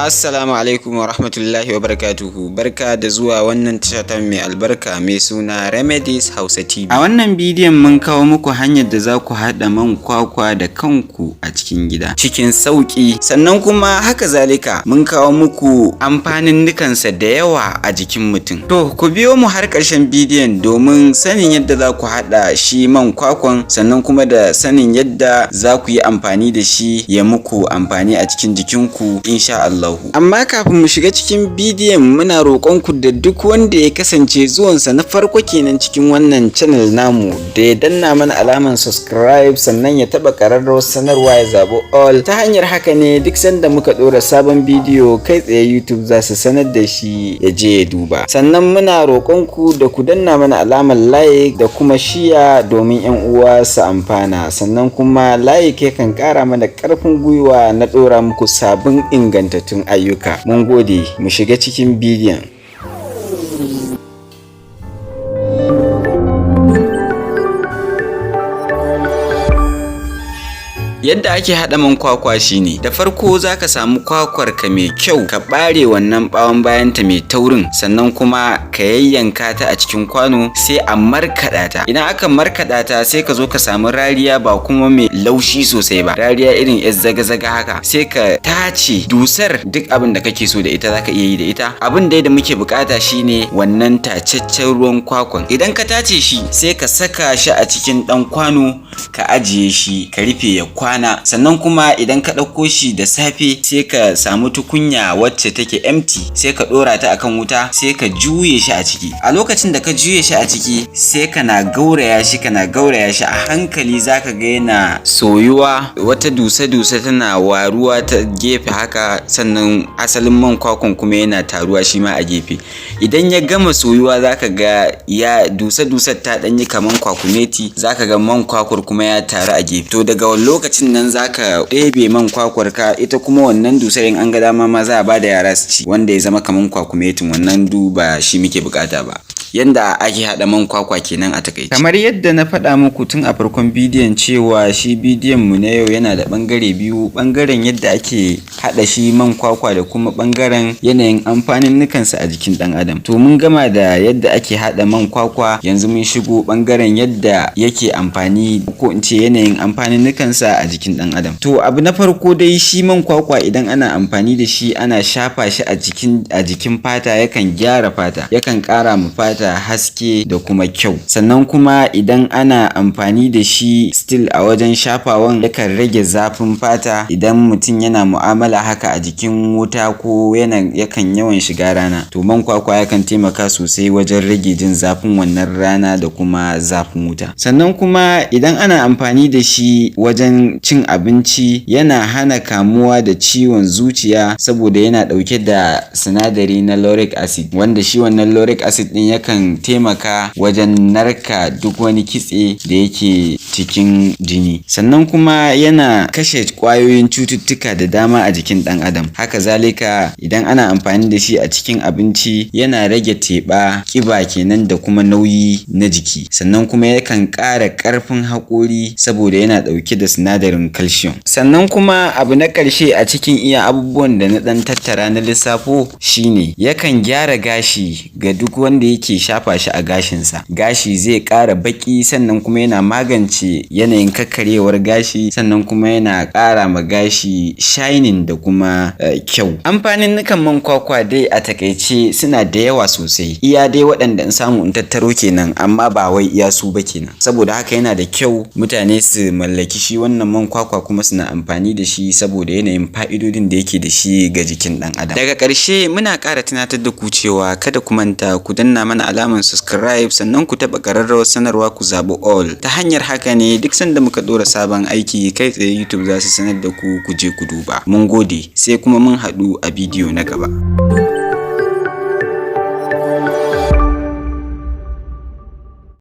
Assalamu alaikum wa rahmatullahi wa barakatuhu. Barka da zuwa wannan tasha mai albarka mai suna Remedies Hausa TV. A wannan bidiyon mun kawo muku hanyar da za ku haɗa man kwakwa da kanku a cikin gida cikin sauƙi. Sannan kuma haka zalika mun kawo muku amfanin nukansa da yawa a jikin mutum. To ku biyo mu har ƙarshen bidiyon domin sanin yadda za ku haɗa shi man kwakwan, sannan kuma da sanin yadda za ku yi amfani da shi ya muku amfani a cikin jikinku insha Allah. Amma kafin mu shiga cikin bidiyon muna roƙonku da duk wanda ya kasance zuwansa na farko kenan cikin wannan channel namu da ya danna mana alamar subscribe, sannan ya taɓa ƙararrawar sanarwa ya zaɓi all. Ta hanyar haka ne duk sanda muka ɗora sabon bidiyo kai tsaye YouTube za su sanar da shi ya je ya duba. Sannan muna roƙonku da ku danna mana alamar like da kuma shiya domin 'yan uwa su amfana. Sannan kuma like yakan ƙara mana ƙarfin gwiwa na ɗora muku sabbin ingantattun ayyuka. Mun gode, mu shiga cikin bidiyon. Yadda ake haɗa man kwakwa shine, da farko zaka samu kwakwar ka mai kyau, ka ɓare wannan ɓawon bayanta mai taurin, sannan kuma ka yayyanka ta a cikin kwano sai a markaɗa ta. Idan aka markaɗa ta sai ka zo ka samu rariya, ba kuma mai laushi sosai ba, rariya irin yar zaga-zaga haka, sai ka tace dusar duk abin da kake so da ita zaka iya yi da ita. Abin dai da muke bukata shine wannan tacaccen ruwan kwakwan. Idan ka tace shi sai ka saka shi a cikin ɗan kwano ka ajiye shi ka rufe ya kwana. Sannan kuma idan ka ɗauko shi da safe sai ka samu tukunya wacce take empty, sai ka ɗora ta akan wuta, sai ka juye shi a ciki. A lokacin da ka juye shi a ciki sai kana gauraya shi a hankali, zaka ga yana soyuwa, wata dusa-dusa tana waruwa ta gefe haka, sannan asalin man kwakwan kuma yana taruwa shi ma a gefe. Idan ya gama soyuwa zaka ga ya dusa-dusar ta ɗanyi kaman kwakumeti, zaka ga man kwakwar kuma ya taru a gefe. To daga lokacin nan zaka ɗebe man kwakwar ka, ita kuma wannan dusar in an ga dama ma za a bada yara su ci, wanda ya zama kaman kwakumetin, wannan ba shi muke bukata ba. Yanda ake haɗa man kwakwa kenan a takaice. Kamar yadda na faɗa muku tun a farkon bidiyon cewa shi bidiyon mu na yau yana da ɓangare biyu, ɓangaren yadda ake haɗa shi man kwakwa da kuma ɓangaren yanayin amfanin nukansa a jikin ɗan adam. To mun gama da yadda ake haɗa man kwakwa, yanzu mun shigo ɓangaren yadda yake amfani, ko in ce yanayin amfanin nukansa a jikin ɗan adam. To abu na farko dai, shi man kwakwa idan ana amfani da shi ana shafa shi a jikin fata, yakan gyara fata, yakan ƙara ma fata haske da kuma kyau. Sannan kuma idan ana amfani da shi still a wajen shafawan, yakan rage zafin fata idan mutum yana mu'amala haka a jikin wuta ko yakan yawan shiga rana. To man kwakwa yakan taimaka sosai wajen rage jin zafin wannan rana da kuma zafin wuta. Sannan kuma idan ana amfani da shi wajen cin abinci, yana hana kamuwa da ciwon zuciya saboda yana ɗauke da sinadari na lauric acid, wanda shi wannan lauric acid ɗin yakan taimaka wajen narka duk wani kitse da yake cikin jini. Sannan kuma yana kashe ƙwayoyin cututtuka da dama a jikin ɗan adam. Haka zalika idan ana amfani da shi a cikin abinci, yana rage teɓa, ƙiba kenan, da kuma nauyi na jiki. Sannan kuma yakan ƙara ƙarfin haƙori saboda yana ɗauke da sinadarin calcium. Sannan kuma abu na ƙarshe a cikin iya abubuwan da na ɗan tattara na lissafo shine, yakan gyara gashi ga duk wanda yake shafa shi a gashinsa. Gashi zai ƙara baƙi, sannan kuma yana magance yanayin kakkaryewar gashi, sannan kuma yana ƙara ma gashi shining da kuma kyau. Amfanin nukan man kwakwa dai a takaice suna da yawa sosai, iya dai waɗanda in samu in tattaro kenan, amma ba wai iya su ba kenan. Saboda haka yana da kyau mutane su mallaki shi wannan man kwakwa kuma suna amfani da shi saboda yanayin fa'idodin da yake da shi ga jikin ɗan adam. Daga ƙarshe muna ƙara tunatar da ku cewa kada ku manta ku danna mana alamar subscribe, sannan ku taɓa ƙararrawar sanarwa ku zaɓi all. Ta hanyar haka ne duk sanda muka ɗora sabon aiki kai tsaye YouTube za su sanar da ku, ku je ku duba. Mun gode, sai kuma mun haɗu a bidiyo na gaba.